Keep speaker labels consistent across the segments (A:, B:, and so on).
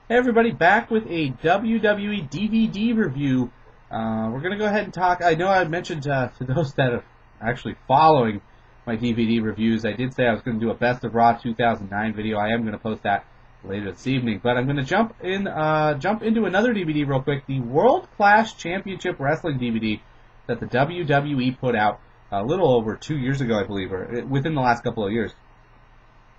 A: Hey everybody, back with a WWE DVD review. We're going to go ahead and talk. I know I mentioned to those that are actually following my DVD reviews, I did say I was going to do a Best of Raw 2009 video. I am going to post that later this evening. But I'm going to jump into another DVD real quick, the World Class Championship Wrestling DVD that the WWE put out a little over 2 years ago, I believe, or within the last couple of years.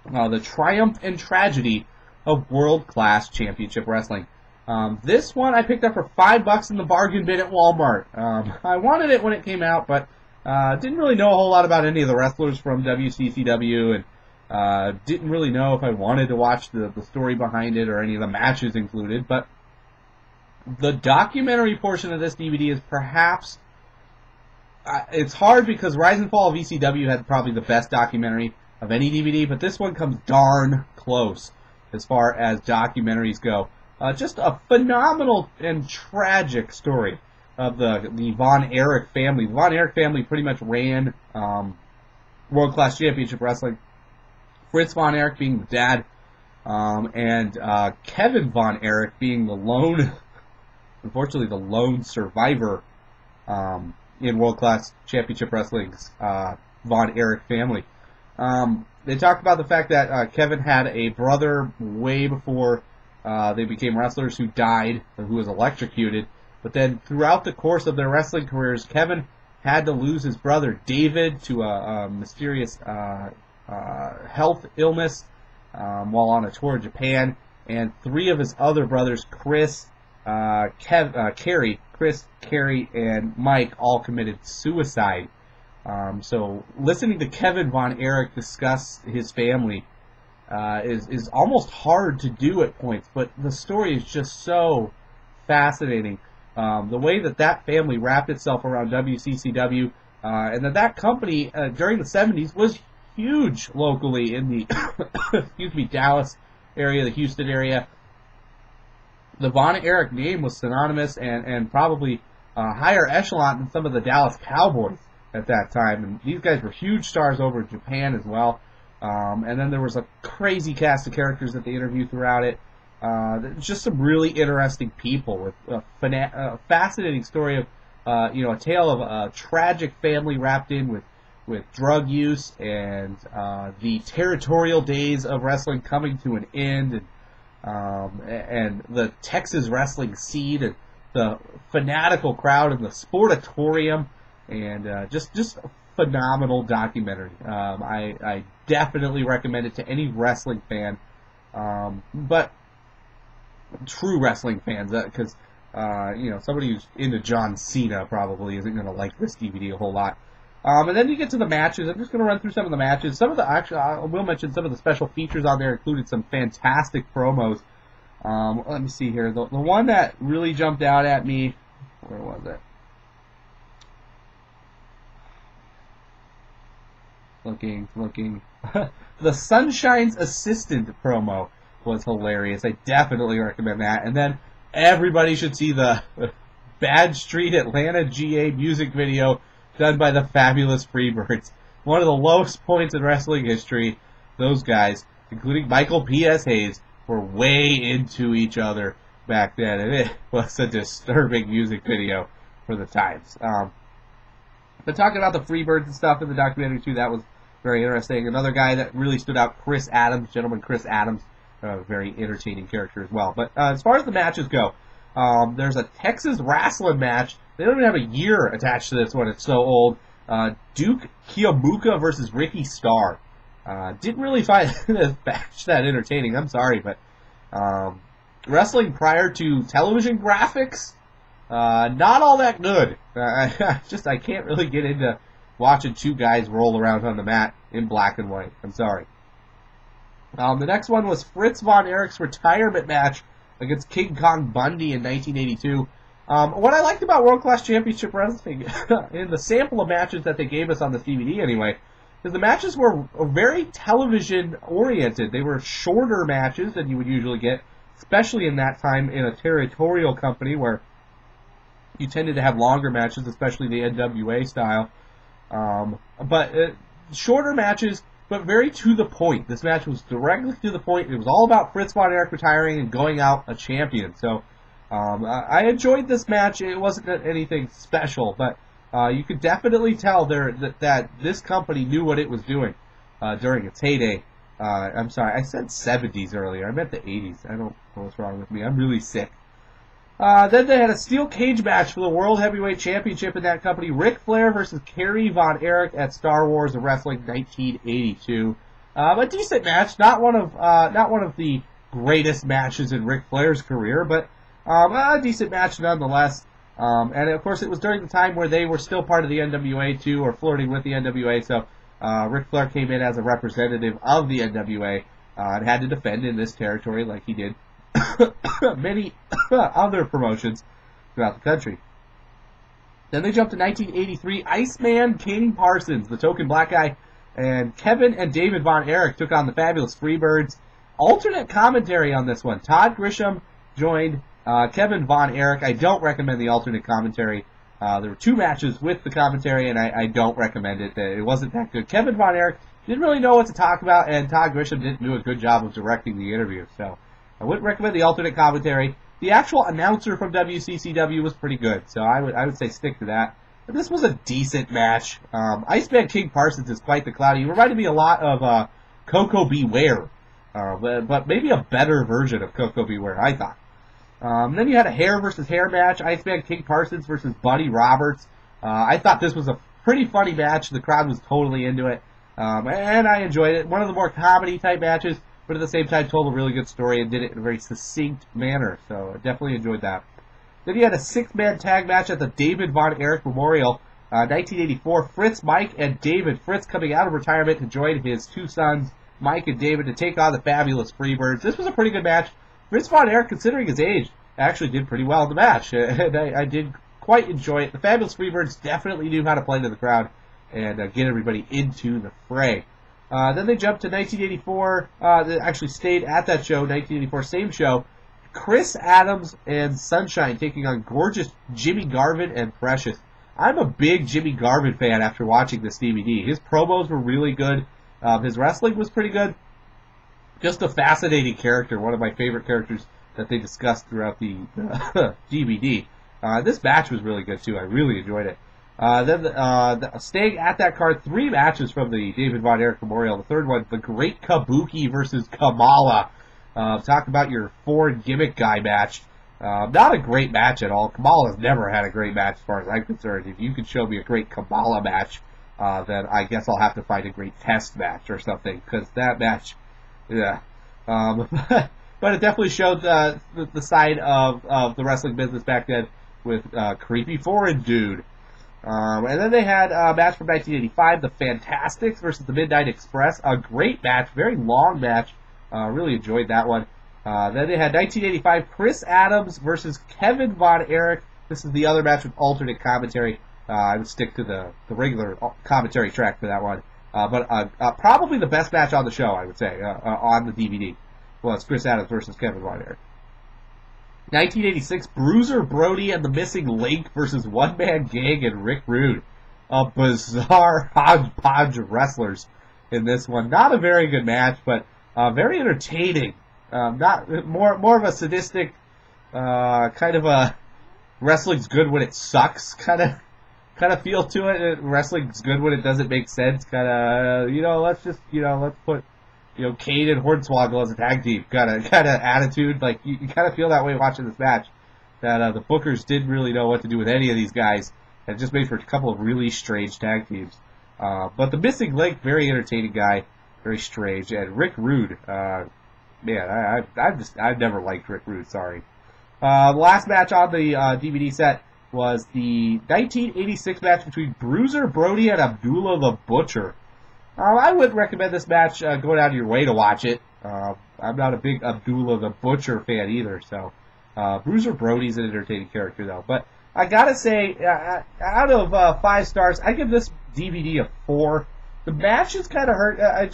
A: The Triumph and Tragedy of World Class Championship Wrestling. This one I picked up for $5 in the bargain bin at Walmart. I wanted it when it came out, but didn't really know a whole lot about any of the wrestlers from WCCW, and didn't really know if I wanted to watch the story behind it or any of the matches included. But the documentary portion of this DVD is perhaps it's hard because Rise and Fall of ECW had probably the best documentary of any DVD, but this one comes darn close as far as documentaries go. Just a phenomenal and tragic story of the Von Erich family. The Von Erich family pretty much ran World Class Championship Wrestling. Fritz Von Erich being the dad, and Kevin Von Erich being unfortunately, the lone survivor in World Class Championship Wrestling's Von Erich family. They talked about the fact that Kevin had a brother way before they became wrestlers who died, who was electrocuted. But then throughout the course of their wrestling careers, Kevin had to lose his brother David to a mysterious health illness while on a tour of Japan. And three of his other brothers, Chris, Kerry, and Mike, all committed suicide. So listening to Kevin Von Erich discuss his family is almost hard to do at points, but the story is just so fascinating. The way that family wrapped itself around WCCW, and that company during the 70s was huge locally in the Dallas area, the Houston area. The Von Erich name was synonymous and probably higher echelon than some of the Dallas Cowboys at that time, and these guys were huge stars over in Japan as well. And then there was a crazy cast of characters that they interviewed throughout it. Just some really interesting people with a fascinating story of, a tale of a tragic family wrapped in with drug use and the territorial days of wrestling coming to an end, and the Texas wrestling scene and the fanatical crowd in the Sportatorium. And just a phenomenal documentary. I definitely recommend it to any wrestling fan, but true wrestling fans, because somebody who's into John Cena probably isn't going to like this DVD a whole lot. And then you get to the matches. I'm just going to run through some of the matches. I will mention some of the special features on there included some fantastic promos. Let me see here. The one that really jumped out at me, where was it? Looking. The Sunshine's Assistant promo was hilarious. I definitely recommend that. And then everybody should see the Bad Street Atlanta GA music video done by the Fabulous Freebirds. One of the lowest points in wrestling history. Those guys, including Michael P.S. Hayes, were way into each other back then. And it was a disturbing music video for the times. But talking about the Freebirds and stuff in the documentary too, that was very interesting. Another guy that really stood out, Chris Adams, very entertaining character as well. But as far as the matches go, there's a Texas wrestling match. They don't even have a year attached to this one. It's so old. Duke Kiyomuka versus Ricky Starr. Didn't really find this match that entertaining. I'm sorry, but wrestling prior to television graphics, not all that good. I can't really get into watching two guys roll around on the mat in black and white. I'm sorry. The next one was Fritz Von Erich's retirement match against King Kong Bundy in 1982. What I liked about World Class Championship Wrestling, in the sample of matches that they gave us on this DVD anyway, is the matches were very television-oriented. They were shorter matches than you would usually get, especially in that time in a territorial company where you tended to have longer matches, especially the NWA style. But shorter matches but very to the point. This match was directly to the point. It was all about Fritz von Erich retiring and going out a champion. So I enjoyed this match. It wasn't anything special, but you could definitely tell that this company knew what it was doing during its heyday. I'm sorry, I said 70s earlier. I meant the 80s. I don't know what's wrong with me. I'm really sick. Then they had a steel cage match for the World Heavyweight Championship in that company. Ric Flair versus Kerry Von Erich at Star Wars of Wrestling 1982. A decent match, not one of the greatest matches in Ric Flair's career, but a decent match nonetheless. And of course, it was during the time where they were still part of the NWA too, or flirting with the NWA. So Ric Flair came in as a representative of the NWA and had to defend in this territory like he did many other promotions throughout the country. Then they jumped to 1983. Iceman King Parsons, the token black guy, and Kevin and David Von Erich took on the Fabulous Freebirds. Alternate commentary on this one. Todd Grisham joined Kevin Von Erich. I don't recommend the alternate commentary. There were 2 matches with the commentary, and I don't recommend it. It wasn't that good. Kevin Von Erich didn't really know what to talk about, and Todd Grisham didn't do a good job of directing the interview. So I wouldn't recommend the alternate commentary. The actual announcer from WCCW was pretty good, so I would say stick to that. But this was a decent match. Iceman King Parsons is quite the clown. He reminded me a lot of Coco Beware, but maybe a better version of Coco Beware, I thought. Then you had a hair versus hair match. Iceman King Parsons versus Buddy Roberts. I thought this was a pretty funny match. The crowd was totally into it, and I enjoyed it. One of the more comedy-type matches, but at the same time told a really good story and did it in a very succinct manner. So I definitely enjoyed that. Then you had a 6-man tag match at the David Von Erich Memorial, 1984. Fritz, Mike, and David. Fritz coming out of retirement to join his 2 sons, Mike and David, to take on the Fabulous Freebirds. This was a pretty good match. Fritz Von Erich, considering his age, actually did pretty well in the match, and I did quite enjoy it. The Fabulous Freebirds definitely knew how to play to the crowd and get everybody into the fray. Then they jumped to 1984. They actually stayed at that show, 1984, same show. Chris Adams and Sunshine taking on gorgeous Jimmy Garvin and Precious. I'm a big Jimmy Garvin fan after watching this DVD. His promos were really good. His wrestling was pretty good. Just a fascinating character, one of my favorite characters that they discussed throughout the DVD. This match was really good too. I really enjoyed it. Then staying at that card, 3 matches from the David Von Erich Memorial. The third one, the Great Kabuki versus Kamala. Talk about your foreign gimmick guy match. Not a great match at all. Kamala's never had a great match as far as I'm concerned. If you could show me a great Kamala match, then I guess I'll have to find a great test match or something, because that match, yeah. But it definitely showed the side of the wrestling business back then with creepy foreign dude. And then they had a match from 1985, the Fantastics versus the Midnight Express. A great match, very long match. Really enjoyed that one. Then they had 1985, Chris Adams versus Kevin Von Erich. This is the other match with alternate commentary. I would stick to the regular commentary track for that one. But probably the best match on the show, I would say, on the DVD, was Chris Adams versus Kevin Von Erich. 1986, Bruiser Brody and the Missing Link versus One Man Gang and Rick Rude. A bizarre hodgepodge of wrestlers in this one. Not a very good match, but very entertaining. Not more of a sadistic kind of a wrestling's good when it sucks kind of feel to it. Wrestling's good when it doesn't make sense. Kind of let's put Kane and Hornswoggle as a tag team kind of attitude. Like you kind of feel that way watching this match. That the bookers didn't really know what to do with any of these guys, and it just made for a couple of really strange tag teams. But the Missing Link, very entertaining guy, very strange, and Rick Rude. Man, I've never liked Rick Rude. Sorry. The last match on the DVD set was the 1986 match between Bruiser Brody and Abdullah the Butcher. I wouldn't recommend this match going out of your way to watch it. I'm not a big Abdullah the Butcher fan either, so Bruiser Brody's an entertaining character though. But I gotta say, out of 5 stars, I give this DVD a 4. The matches kind of hurt.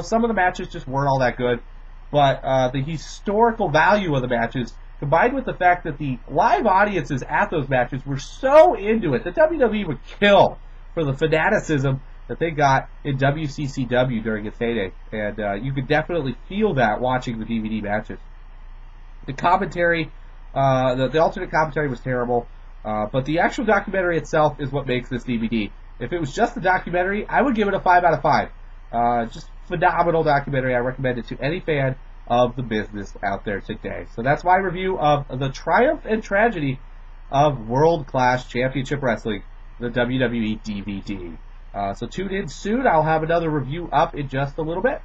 A: Some of the matches just weren't all that good. But the historical value of the matches, combined with the fact that the live audiences at those matches were so into it, the WWE would kill for the fanaticism that they got in WCCW during its heyday, and you could definitely feel that watching the DVD matches. The commentary, the alternate commentary was terrible, but the actual documentary itself is what makes this DVD. If it was just the documentary, I would give it a 5 out of 5. Just phenomenal documentary. I recommend it to any fan of the business out there today. So that's my review of the triumph and tragedy of World Class Championship Wrestling, the WWE DVD. So tune in soon. I'll have another review up in just a little bit.